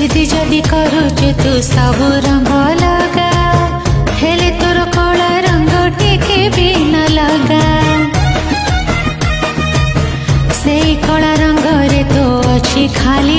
जिदी जदि करुचु तू सब रंग लगा हेले तोर कला रंग टिके भी न लगा से कला रंग रे तो अच्छी खाली